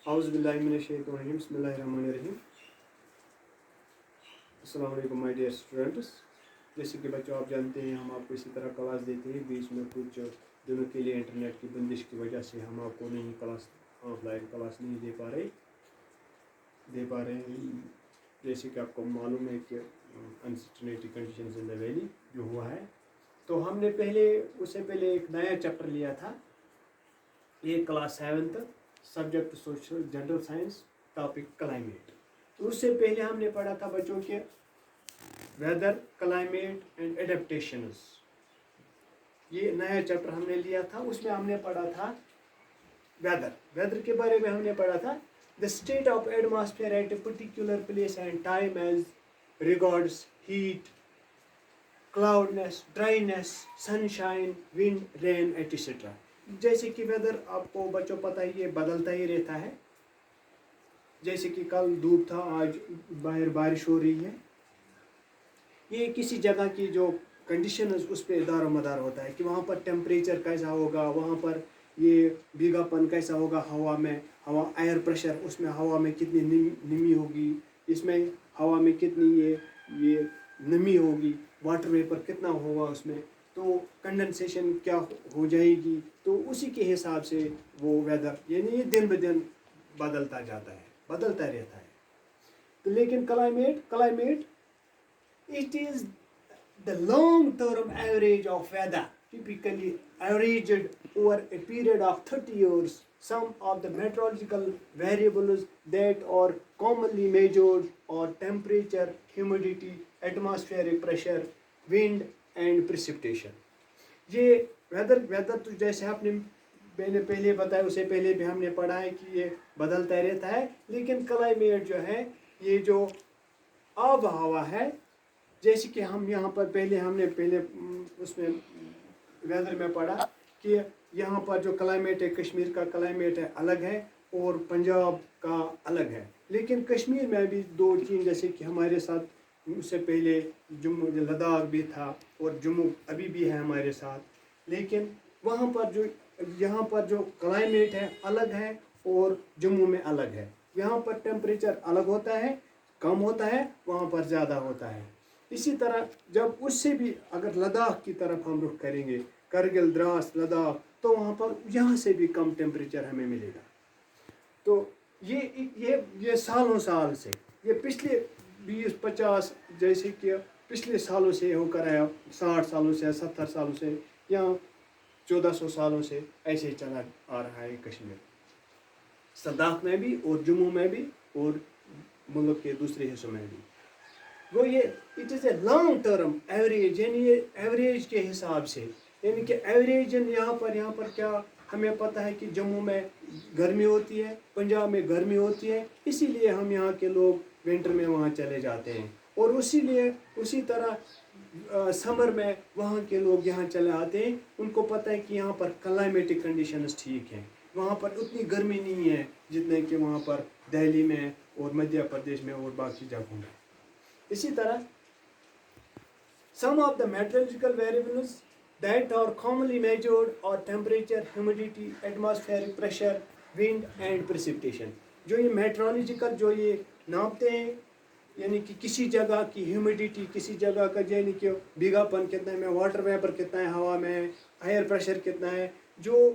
اعوذ باللہ من الشیطان الرجیم بسم اللہ الرحمن الرحیم. السلام علیکم مائی ڈیئر اسٹوڈنٹس. جیسے کہ بچوں آپ جانتے ہیں ہم آپ کو اسی طرح کلاس دیتے ہیں. بیچ میں کچھ دنوں کے لیے انٹرنیٹ کی بندش کی وجہ سے ہم آپ کو نہیں کلاس آف لائن کلاس نہیں دے پا رہے ہیں. جیسے کہ آپ کو معلوم ہے کہ uncertainty conditions in the valley جو ہوا ہے, تو ہم نے اس سے پہلے ایک نیا چیپٹر لیا تھا. یہ class 7 subject social general science, topic climate. تو اس سے پہلے ہم نے پڑھا تھا بچوں کے ویدر, کلائمیٹ اینڈ ایڈیپٹیشنز. یہ نیا چیپٹر ہم نے لیا تھا. اس میں ہم نے پڑھا تھا ویدر کے بارے میں. ہم نے پڑھا تھا the state of atmosphere at a particular place and time as regards heat, cloudiness, dryness, sunshine, wind, rain, etc. جیسے کہ ویدر آپ کو بچوں پتہ ہی یہ بدلتا ہی رہتا ہے. جیسے کہ کل دھوپ تھا, آج باہر بارش ہو رہی ہے. یہ کسی جگہ کی جو کنڈیشنز اس پہ دار و مدار ہوتا ہے کہ وہاں پر ٹیمپریچر کیسا ہوگا, وہاں پر یہ بھیگا پن کیسا ہوگا ہوا میں, ایئر پریشر اس میں ہوا میں کتنی نمی ہوگی, اس میں ہوا میں کتنی یہ نمی ہوگی, واٹر ویپر کتنا ہوگا اس میں, تو کنڈنسیشن کیا ہو جائے گی. تو اسی کے حساب سے وہ ویدر یعنی یہ دن بدن بدلتا جاتا ہے, بدلتا رہتا ہے. تو لیکن climate it is the long term average of weather, typically averaged over a period of 30 years. Some of the meteorological variables that are commonly measured are temperature, humidity, atmospheric pressure, wind and precipitation. یہ weather تو جیسے میں نے پہلے بتایا, اسے پہلے بھی ہم نے پڑھا ہے کہ یہ بدلتا رہتا ہے. لیکن کلائمیٹ جو ہے یہ جو آب و ہوا ہے, جیسے کہ ہم یہاں پر ہم نے پہلے اس میں ویدر میں پڑھا کہ یہاں پر جو کلائمیٹ ہے, کشمیر کا کلائمیٹ ہے الگ ہے اور پنجاب کا الگ ہے. لیکن کشمیر میں بھی دو چیز, جیسے کہ ہمارے ساتھ اس سے پہلے جموں لداخ بھی تھا اور جموں ابھی بھی ہے ہمارے ساتھ. لیکن وہاں پر یہاں پر جو کلائمیٹ ہے الگ ہے اور جموں میں الگ ہے. یہاں پر ٹیمپریچر الگ ہوتا ہے, کم ہوتا ہے, وہاں پر زیادہ ہوتا ہے. اسی طرح جب اس سے بھی اگر لداخ کی طرف ہم رخ کریں گے, کرگل, دراس, لداخ, تو وہاں پر یہاں سے بھی کم ٹیمپریچر ہمیں ملے گا. تو یہ سالوں سال سے, یہ پچھلے 20-50 جیسے کہ پچھلے سالوں سے ہو کر آیا, 60 سالوں سے, 70 سالوں سے, یا 1400 سالوں سے ایسے چلا آ رہا ہے کشمیر, لداخ میں بھی اور جموں میں بھی اور ملک کے دوسرے حصوں میں بھی. وہ یہ it is a long term average, یعنی یہ ایوریج کے حساب سے, یعنی کہ ایوریج یہاں پر کیا ہمیں پتہ ہے کہ جموں میں گرمی ہوتی ہے, پنجاب میں گرمی ہوتی ہے, اسی لیے ہم یہاں کے لوگ ونٹر میں وہاں چلے جاتے ہیں. اور اسی طرح سمر میں وہاں کے لوگ یہاں چلے آتے ہیں. ان کو پتہ ہے کہ یہاں پر کلائمیٹک کنڈیشنز ٹھیک ہیں, وہاں پر اتنی گرمی نہیں ہے جتنے کہ وہاں پر دہلی میں اور مدھیہ پردیش میں اور باقی جگہوں میں. اسی طرح some of the meteorological variables that are commonly measured are temperature, humidity, atmospheric pressure, wind and precipitation. جو یہ میٹرولوجیکل جو یہ ناپتے ہیں, یعنی کہ کسی جگہ کی ہیومیڈیٹی, کسی جگہ کا یعنی کہ بھیگا پن کتنا ہے, واٹر ویپر کتنا ہے ہوا میں, ایئر پریشر کتنا ہے, جو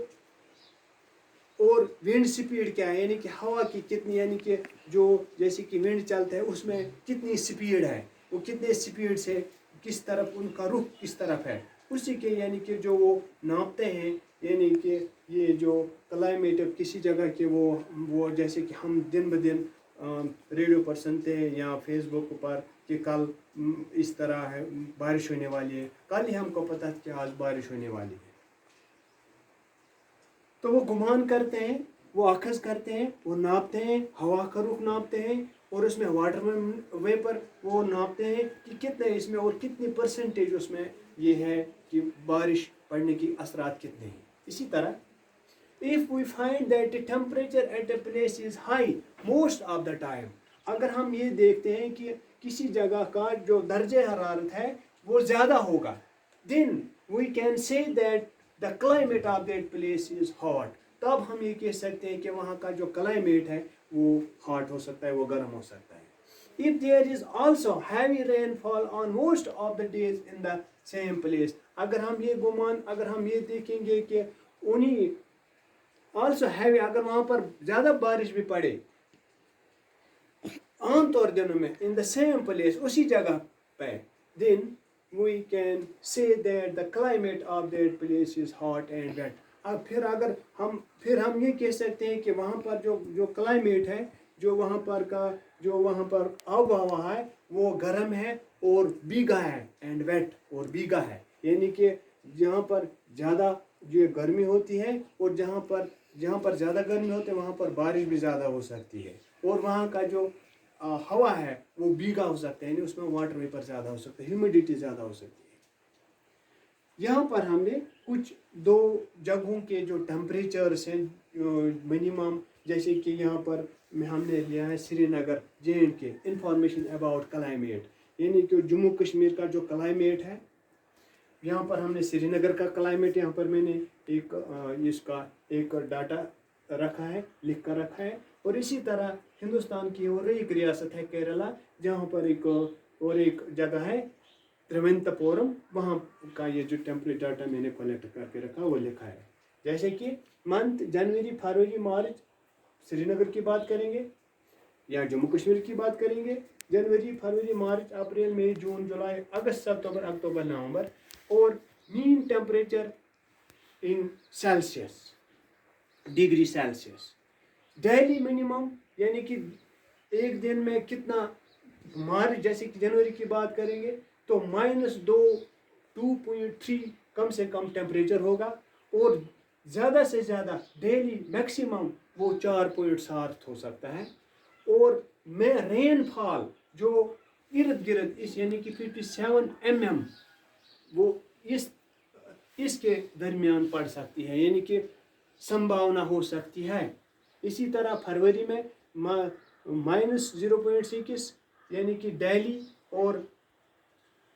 اور ونڈ سپیڈ کیا ہے, یعنی کہ ہوا کی کتنی, یعنی کہ جو جیسے کہ ونڈ چلتا ہے اس میں کتنی سپیڈ ہے, وہ کتنے سپیڈ سے کس طرف ان کا رخ کس طرف ہے, اسی کے یعنی کہ جو وہ ناپتے ہیں. یعنی کہ یہ جو کلائمیٹ کسی جگہ کے وہ جیسے کہ ہم دن بدن ریڈیو پر سنتے ہیں یا فیس بک پر کہ کل اس طرح ہے, بارش ہونے والی ہے. کل ہی ہم کو پتہ کہ آج بارش ہونے والی ہے. تو وہ گمان کرتے ہیں, وہ اخذ کرتے ہیں, وہ ناپتے ہیں, ہوا کا رخ ناپتے ہیں, اور اس میں واٹر ویپر وہ ناپتے ہیں کہ کتنے اس میں اور کتنی پرسنٹیج اس میں یہ ہے کہ بارش پڑنے کی اثرات کتنے ہیں. اسی طرح if we find that the temperature at a place is high most of the time, اگر ہم یہ دیکھتے ہیں کہ کسی جگہ کا جو درجہ حرارت ہے وہ زیادہ ہوگا, then we can say that the climate of that place is hot. تب ہم یہ کہہ سکتے ہیں کہ وہاں کا جو کلائمیٹ ہے وہ ہاٹ ہو سکتا ہے, وہ گرم ہو سکتا ہے. If there is also heavy rainfall on most of the days in the same place, اگر ہم یہ دیکھیں گے کہ انہیں also heavy, اگر وہاں پر زیادہ بارش بھی پڑے عام طور دنوں میں in the same place, اسی جگہ پہ, then we can say that the climate of that place is hot and wet. اب پھر ہم یہ کہہ سکتے ہیں کہ وہاں پر جو کلائمیٹ ہے, جو وہاں پر آب و ہوا ہے وہ گرم ہے اور بھیگا ہے, اینڈ ویٹ, اور بھیگا ہے, یعنی کہ جہاں پر زیادہ جو گرمی ہوتی ہے اور جہاں پر زیادہ گرمی ہوتی ہے وہاں پر بارش بھی زیادہ ہو سکتی ہے, اور وہاں کا جو ہوا ہے وہ بھیگا ہو سکتا ہے, یعنی اس میں واٹر ویپر زیادہ ہو سکتا ہے, ہیومیڈیٹی زیادہ ہو سکتی ہے. یہاں پر ہم نے کچھ 2 جگہوں کے جو ٹیمپریچرس ہیں منیمم, جیسے کہ یہاں پر ہم نے لیا ہے Srinagar JNK, information about climate, یعنی کہ جموں کشمیر کا جو کلائمیٹ ہے, یہاں پر ہم نے سری نگر کا کلائمیٹ, یہاں پر میں نے اس کا ایک ڈاٹا رکھا ہے, لکھ کر رکھا ہے. اور اسی طرح ہندوستان کی اور ایک ریاست ہے کیرلا, جہاں پر ایک جگہ ہے تروینتپورم, وہاں کا یہ جو ٹیمپریچر ڈاٹا میں نے کلیکٹ کر کے رکھا وہ لکھا ہے. جیسے کہ منتھ جنوری فروری مارچ سری نگر کی بات کریں گے یا جموں کشمیر کی بات کریں گے, جنوری فروری مارچ اپریل مئی جون جولائی اگست ستمبر اکتوبر نومبر, اور mean temperature in Celsius degree Celsius. Daily minimum یعنی کہ ایک دن میں کتنا, مارچ جیسے کہ جنوری کی بات کریں گے تو -2.3 کم سے کم ٹیمپریچر ہوگا, اور زیادہ سے زیادہ ڈیلی میکسیمم وہ 4.7 ہو سکتا ہے. اور میں رین فال جو ارد گرد یعنی کہ 57 mm وہ اس کے درمیان پڑ سکتی ہے, یعنی کہ سمبھاونا ہو سکتی ہے. اسی طرح فروری میں -0.6 یعنی کہ ڈیلی اور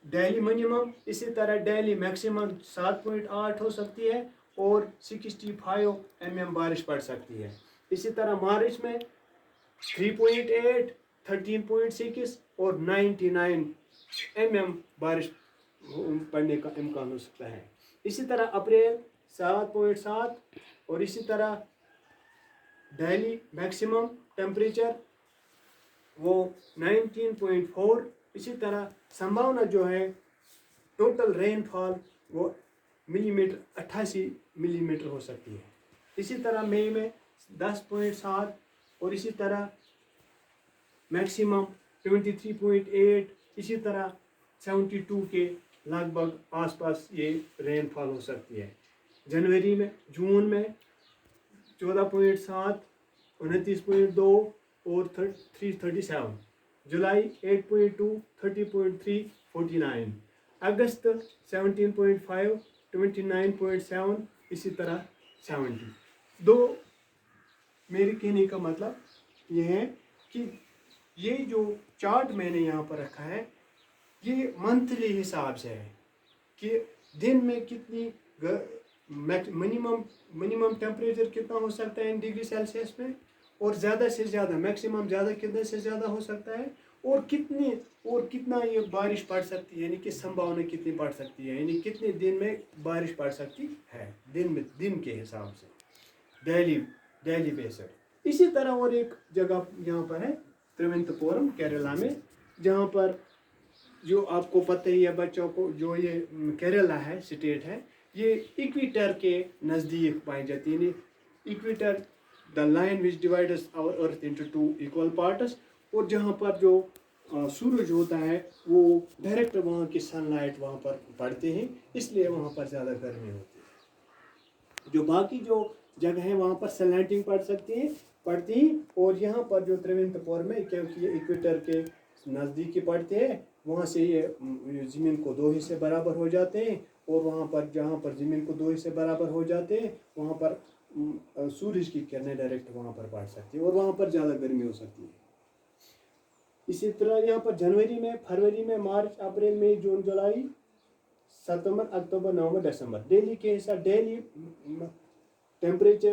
ڈیلی منیمم, اسی طرح ڈیلی میکسیمم 7.8 ہو سکتی ہے اور 65 mm بارش پڑ سکتی ہے. اسی طرح مارچ میں 3.8 13.6 اور 99 mm بارش پڑنے کا امکان ہو سکتا ہے. اسی طرح اپریل 7.7 اور اسی طرح ڈیلی میکسیمم ٹیمپریچر وہ 19.4. اسی طرح سمبھاونا جو ہے ٹوٹل رین فال وہ 88 ملی میٹر ہو سکتی ہے. اسی طرح مئی میں 10.7 اور اسی طرح میکسیمم 23.8, اسی طرح 72 کے لگ بھگ آس پاس یہ رین فال ہو سکتی ہے. جون میں 14.7 29.2 اور 337, جولائی 8.2 30.3 49, اگست 17.5 29.7, اسی طرح 70. میرے کہنے کا مطلب یہ ہے کہ یہ جو چارٹ میں نے یہاں پر رکھا ہے یہ منتھلی حساب سے ہے کہ دن میں کتنی منیمم ٹیمپریچر کتنا ہو سکتا ہے ان ڈگری سیلسیس میں, اور زیادہ سے زیادہ میکسیمم کتنے سے زیادہ ہو سکتا ہے, اور کتنا یہ بارش پڑ سکتی ہے, یعنی کہ سمبھاونا کتنی پڑ سکتی ہے, یعنی کتنے دن میں بارش پڑ سکتی ہے دن کے حساب سے ڈیلی بیسڈ. اسی طرح اور ایک جگہ یہاں پر ہے تروینتپورم کیرلا میں, جہاں پر جو آپ کو پتہ ہی ہے بچوں کو, جو یہ کیرلا ہے اسٹیٹ ہے, یہ ایکویٹر کے نزدیک پائی جاتی ہے. یعنی equator the line which divides our earth into 2 equal parts, اور جہاں پر جو سورج ہوتا ہے وہ ڈائریکٹ وہاں کی سن لائٹ وہاں پر پڑتے ہیں, اس لیے وہاں پر زیادہ گرمی ہوتی ہے. جو باقی جو جگہ ہیں وہاں پر سلینٹنگ پڑتی ہیں, اور یہاں پر جو تروینتپور میں کیونکہ یہ ایکویٹر کے نزدیکی پڑتے ہیں, وہاں سے یہ زمین کو 2 حصے برابر ہو جاتے ہیں, اور وہاں پر جہاں پر زمین کو 2 حصے برابر ہو جاتے ہیں وہاں پر سورج کی کرنیں ڈائریکٹ وہاں پر پڑ سکتی ہے اور وہاں پر زیادہ گرمی ہو سکتی ہے. اسی طرح یہاں پر جنوری میں فروری میں مارچ اپریل مئی جون جولائی ستمبر اکتوبر نومبر دسمبر ڈیلی کے حساب daily temperature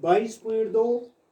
22.2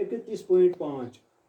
31.5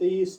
23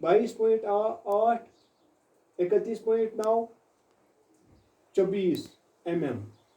22.8, 31.9, 24 mm।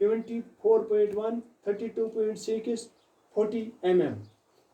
24.1, 32.6, 40 mm।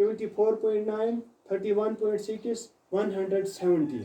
24.9, 31.6, 170,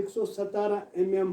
117 mm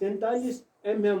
43 mm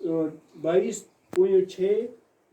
22.6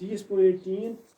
30.3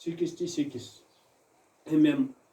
66 mm,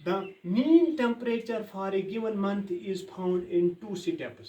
The mean temperature for a given month is found in 2 steps,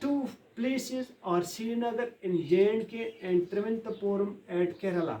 2 places are Srinagar in J&K and Trivandrum at Kerala।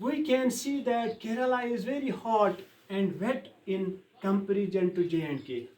We can see that Kerala is very hot and wet in comparison to J&K।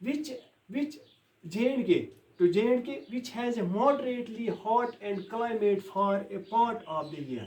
which J&K to J&K which has a moderately hot and climate for a part of the year।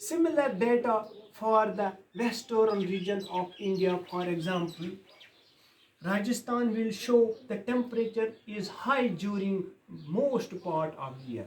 Similar data for the western region of India, for example, Rajasthan will show the temperature is high during most part of the year.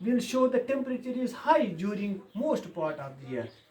will show the temperature is high during most part of the year.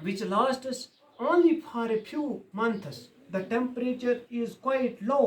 which lasts only for a few months. The temperature is quite low.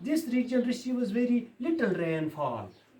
This region receives very little rainfall.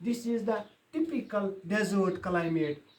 This is the typical desert climate.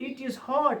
It is hot.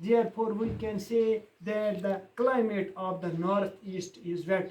Therefore we can say that the climate of the northeast is wet.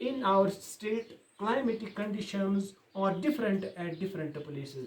In our state climatic conditions are different at different places.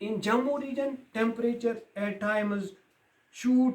In Jammu region, temperature at times shoot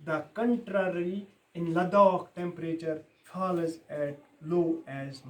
The contrary in Ladakh temperature falls at low as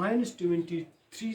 -23